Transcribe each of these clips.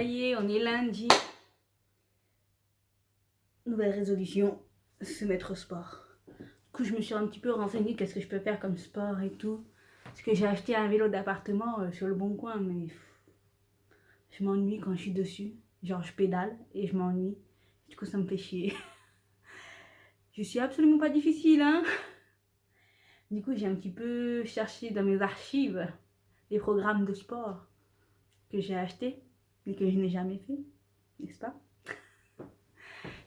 Ça y est, on est lundi. Nouvelle résolution, se mettre au sport. Du coup, je me suis un petit peu renseignée qu'est-ce que je peux faire comme sport et tout. Parce que j'ai acheté un vélo d'appartement sur le bon coin, mais je m'ennuie quand je suis dessus. Genre, je pédale et je m'ennuie. Du coup, ça me fait chier. Je suis absolument pas difficile, hein. Du coup, j'ai un petit peu cherché dans mes archives les programmes de sport que j'ai achetés mais que je n'ai jamais fait, n'est-ce pas?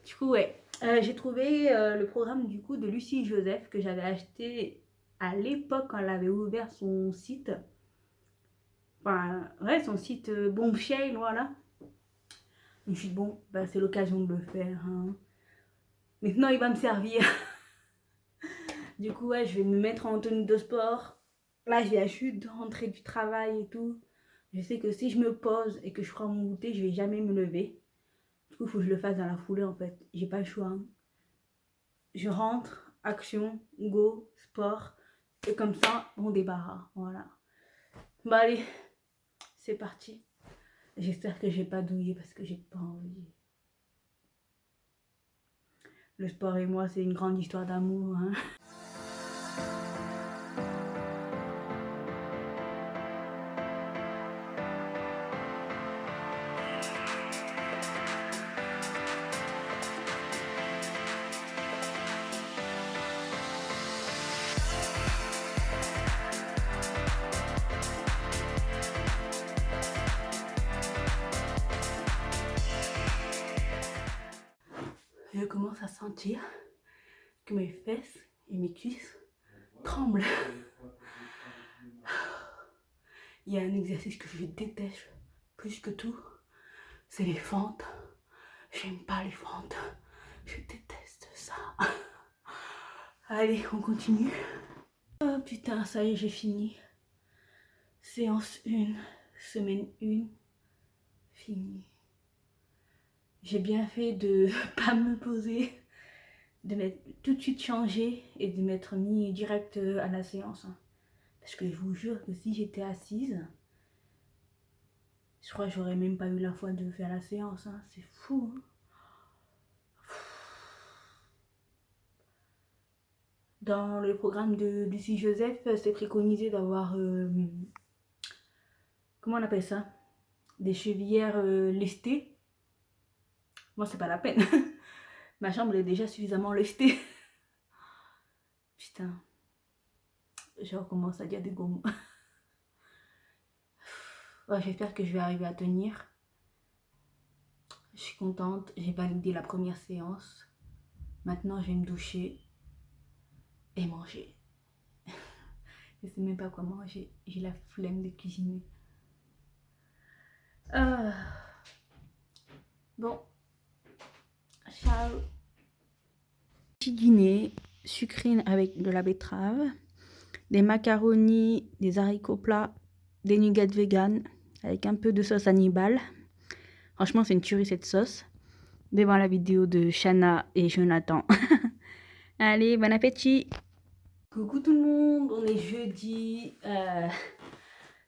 Du coup, ouais, j'ai trouvé le programme du coup de Lucie Joseph que j'avais acheté à l'époque quand elle avait ouvert son site. Enfin, ouais, son site Bombshell, voilà. Je me suis dit, bon, bah, c'est l'occasion de le faire, hein. Maintenant, il va me servir. Du coup, ouais, je vais me mettre en tenue de sport. Là, je viens juste de rentrer du travail et tout. Je sais que si je me pose et que je prends mon goûter, je vais jamais me lever. Du coup, il faut que je le fasse dans la foulée, en fait. J'ai pas le choix, hein. Je rentre, action, go, sport. Et comme ça, on débarras. Voilà. Bah allez, c'est parti. J'espère que j'ai pas douillé parce que j'ai pas envie. Le sport et moi, c'est une grande histoire d'amour, hein. Je commence à sentir que mes fesses et mes cuisses tremblent. Il y a un exercice que je déteste plus que tout, c'est les fentes. J'aime pas les fentes. Je déteste ça. Allez, on continue. Oh putain, ça y est, j'ai fini. Séance 1, semaine 1, fini. J'ai bien fait de pas me poser, de m'être tout de suite changé et de m'être mis direct à la séance. Parce que je vous jure que si j'étais assise, je crois que j'aurais même pas eu la foi de faire la séance. C'est fou. Dans le programme de Lucie Joseph, c'est préconisé d'avoir, comment on appelle ça? Des chevillères lestées. Moi, c'est pas la peine. Ma chambre est déjà suffisamment lestée. Putain. Je recommence à dire des gros mots. Ouais, j'espère que je vais arriver à tenir. Je suis contente. J'ai validé la première séance. Maintenant, je vais me doucher et manger. Je sais même pas quoi manger. J'ai la flemme de cuisiner. Bon. Ciao. Petit dîner, sucrine avec de la betterave, des macaronis, des haricots plats, des nuggets vegan avec un peu de sauce Hannibal. Franchement, c'est une tuerie cette sauce. Devant la vidéo de Shana et Jonathan. Allez, bon appétit. Coucou tout le monde, on est jeudi.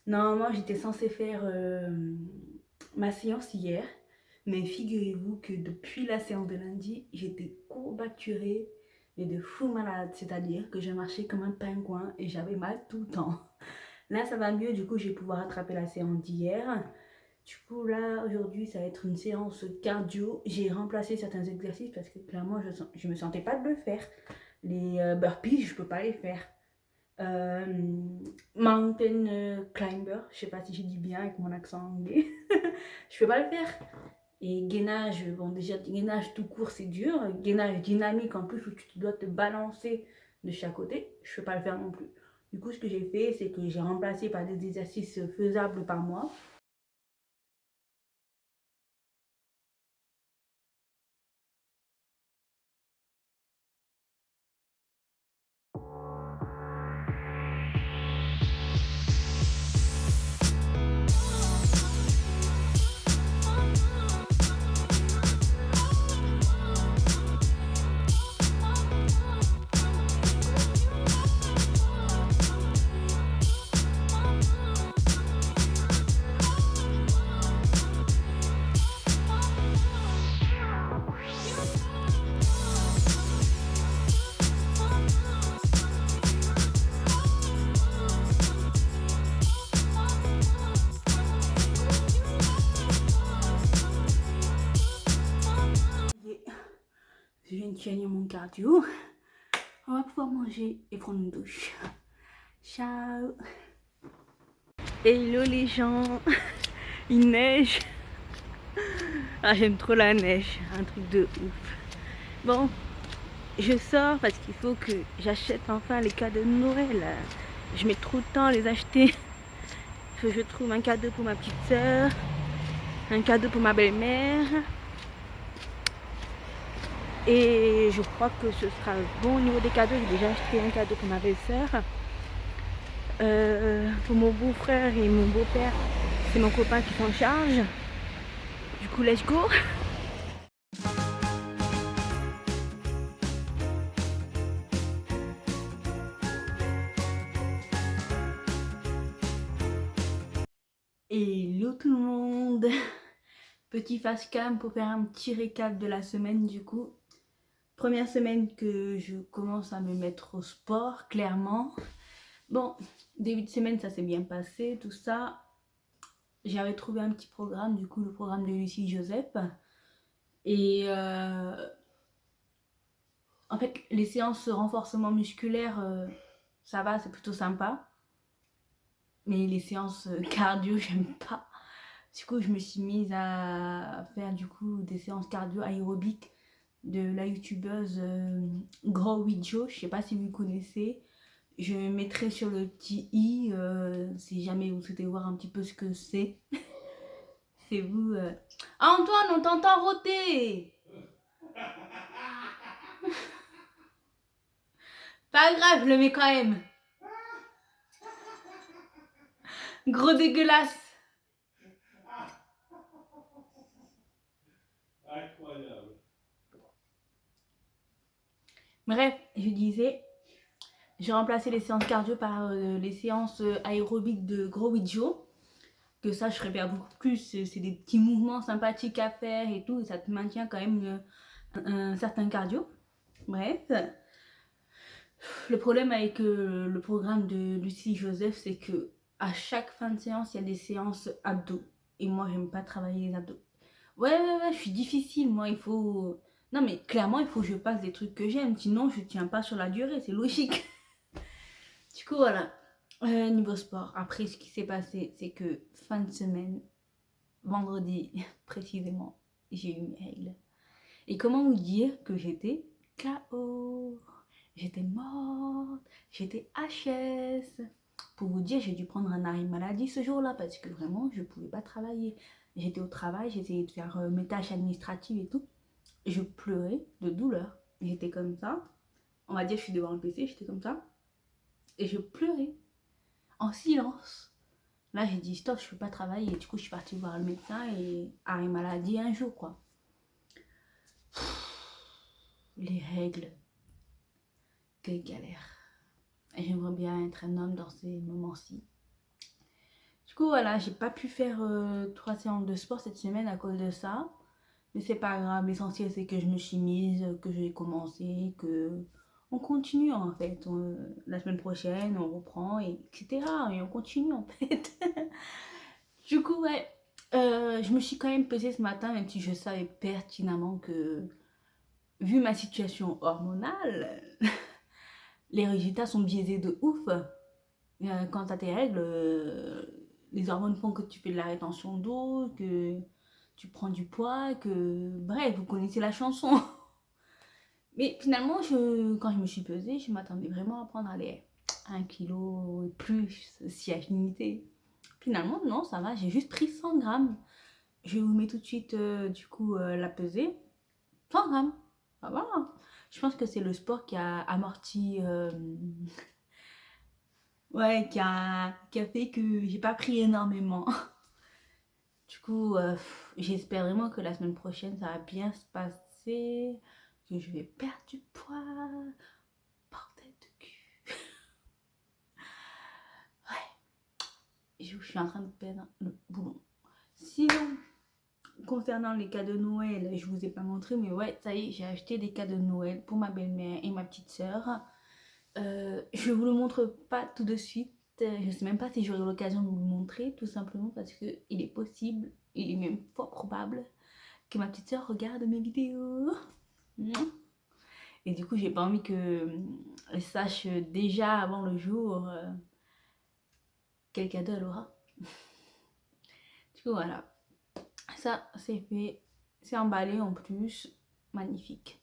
Normalement, j'étais censée faire ma séance hier. Mais figurez-vous que depuis la séance de lundi, j'étais courbaturée et de fou malade. C'est-à-dire que je marchais comme un pingouin et j'avais mal tout le temps. Là, ça va mieux, du coup, je vais pouvoir rattraper la séance d'hier. Du coup, là, aujourd'hui, ça va être une séance cardio. J'ai remplacé certains exercices parce que clairement, je me sentais pas de le faire. Les burpees, je peux pas les faire. Mountain climber, je sais pas si j'ai dit bien avec mon accent anglais. Je peux pas le faire. Et gainage, bon déjà gainage tout court c'est dur, gainage dynamique en plus où tu dois te balancer de chaque côté, je peux pas le faire non plus. Du coup ce que j'ai fait c'est que j'ai remplacé par des exercices faisables par moi. finir mon cardio. On va pouvoir manger et prendre une douche. Ciao. Hello les gens. Il neige. Ah, j'aime trop la neige. Un truc de ouf. Bon, je sors parce qu'il faut que j'achète enfin les cadeaux de Noël. Je mets trop de temps à les acheter. Il faut que je trouve un cadeau pour ma petite soeur, un cadeau pour ma belle-mère. Et je crois que ce sera bon au niveau des cadeaux. J'ai déjà acheté un cadeau pour ma belle-sœur. Pour mon beau-frère et mon beau-père, c'est mon copain qui s'en charge. Du coup, let's go! Hello tout le monde! Petit face cam pour faire un petit récap de la semaine du coup. Première semaine que je commence à me mettre au sport, clairement. Bon, début de semaine ça s'est bien passé, tout ça. J'avais trouvé un petit programme, du coup le programme de Lucie Joseph. Et en fait les séances renforcement musculaire, ça va, c'est plutôt sympa. Mais les séances cardio, j'aime pas. Du coup, je me suis mise à faire du coup des séances cardio aérobiques de la youtubeuse Grow with Jo. Je sais pas si vous connaissez. Je mettrai sur le petit i si jamais vous souhaitez voir un petit peu ce que c'est. C'est vous. Ah, Antoine, on t'entend rôter. Pas grave, je le mets quand même. Gros dégueulasse. Incroyable. Bref, je disais, j'ai remplacé les séances cardio par les séances aérobiques de Grow with Jo. Que ça, je répète beaucoup plus. C'est des petits mouvements sympathiques à faire et tout. Et ça te maintient quand même un certain cardio. Bref. Le problème avec le programme de Lucie Joseph, c'est que à chaque fin de séance, il y a des séances abdos. Et moi, j'aime pas travailler les abdos. Ouais, je suis difficile. Moi, il faut... Non, mais clairement, il faut que je fasse des trucs que j'aime. Sinon, je tiens pas sur la durée. C'est logique. Du coup, voilà. Niveau sport. Après, ce qui s'est passé, c'est que fin de semaine, vendredi précisément, j'ai eu mes règles. Et comment vous dire que j'étais KO? J'étais morte, j'étais HS. Pour vous dire, j'ai dû prendre un arrêt maladie ce jour-là parce que vraiment, je ne pouvais pas travailler. J'étais au travail, j'essayais de faire mes tâches administratives et tout. Je pleurais de douleur. J'étais comme ça. On va dire, je suis devant le PC, j'étais comme ça. Et je pleurais en silence. Là, j'ai dit stop, je ne peux pas travailler. Et du coup, je suis partie voir le médecin et arrêt maladie un jour, quoi. Les règles. Quelle galère. J'aimerais bien être un homme dans ces moments-ci. Du coup, voilà, j'ai pas pu faire 3 séances de sport cette semaine à cause de ça. Mais c'est pas grave, l'essentiel c'est que je me suis mise, que j'ai commencé, que on continue en fait. La semaine prochaine, on reprend, etc. Et on continue en fait. Du coup, ouais, je me suis quand même pesée ce matin, même si je savais pertinemment que, vu ma situation hormonale, les résultats sont biaisés de ouf. Quand t'as tes règles, les hormones font que tu fais de la rétention d'eau, que tu prends du poids, que... Bref, vous connaissez la chanson. Mais finalement, quand je me suis pesée, je m'attendais vraiment à prendre allez, 1 kilo et plus, si affinité. Finalement, non, ça va, j'ai juste pris 100 grammes. Je vous mets tout de suite, du coup, la pesée. 100 grammes, ça va. Je pense que c'est le sport qui a amorti... ouais, qui a fait que j'ai pas pris énormément. Du coup, j'espère vraiment que la semaine prochaine, ça va bien se passer. Que je vais perdre du poids. Bordel de cul. Ouais. Je suis en train de perdre le boulon. Sinon, concernant les cadeaux de Noël, je vous ai pas montré, mais ouais, ça y est, j'ai acheté des cadeaux de Noël pour ma belle-mère et ma petite soeur. Je vous le montre pas tout de suite. Je sais même pas si j'aurai l'occasion de vous le montrer, tout simplement parce que il est possible, il est même fort probable que ma petite soeur regarde mes vidéos. Et du coup, j'ai pas envie que elle sache déjà avant le jour quel cadeau elle aura. Du coup, voilà. Ça, c'est fait. C'est emballé en plus. Magnifique.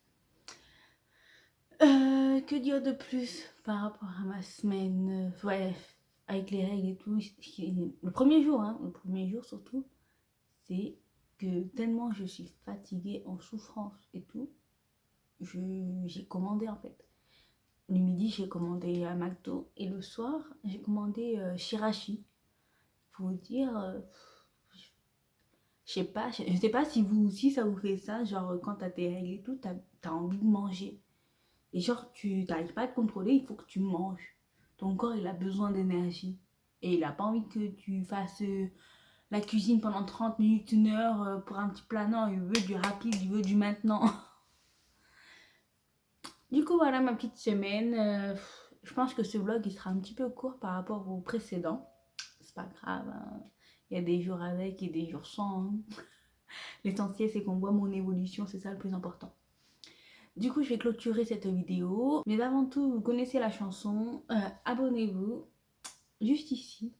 Que dire de plus par rapport à ma semaine? Ouais, avec les règles et tout. Le premier jour, hein, le premier jour surtout, c'est que tellement je suis fatiguée, en souffrance et tout, j'ai commandé en fait. Le midi, j'ai commandé à McDo et le soir, j'ai commandé Shirashi. Pour vous dire, je sais pas si vous aussi ça vous fait ça, genre quand t'as tes règles et tout, t'as envie de manger. Et genre, tu n'arrives pas à te contrôler, il faut que tu manges. Ton corps, il a besoin d'énergie. Et il n'a pas envie que tu fasses la cuisine pendant 30 minutes, 1 heure pour un petit plat. Non, il veut du rapide, il veut du maintenant. Du coup, voilà ma petite semaine. Je pense que ce vlog, il sera un petit peu court par rapport au précédent. C'est pas grave, hein. Il y a des jours avec et des jours sans, hein. L'essentiel, c'est qu'on voit mon évolution, c'est ça le plus important. Du coup, je vais clôturer cette vidéo. Mais avant tout, vous connaissez la chanson. Abonnez-vous, juste ici.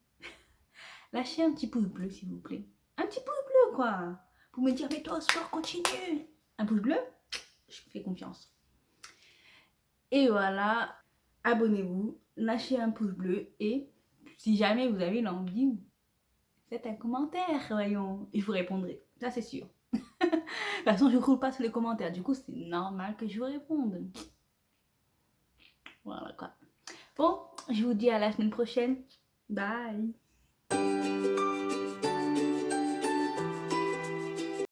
Lâchez un petit pouce bleu, s'il vous plaît. Un petit pouce bleu, quoi. Pour me dire, mais toi, sport, continue. Un pouce bleu, je vous fais confiance. Et voilà, abonnez-vous, lâchez un pouce bleu. Et si jamais vous avez l'envie, faites un commentaire, voyons. Et je vous répondrai, ça c'est sûr. De toute façon, je ne croule pas sur les commentaires. Du coup, c'est normal que je vous réponde. Voilà quoi. Bon, je vous dis à la semaine prochaine. Bye.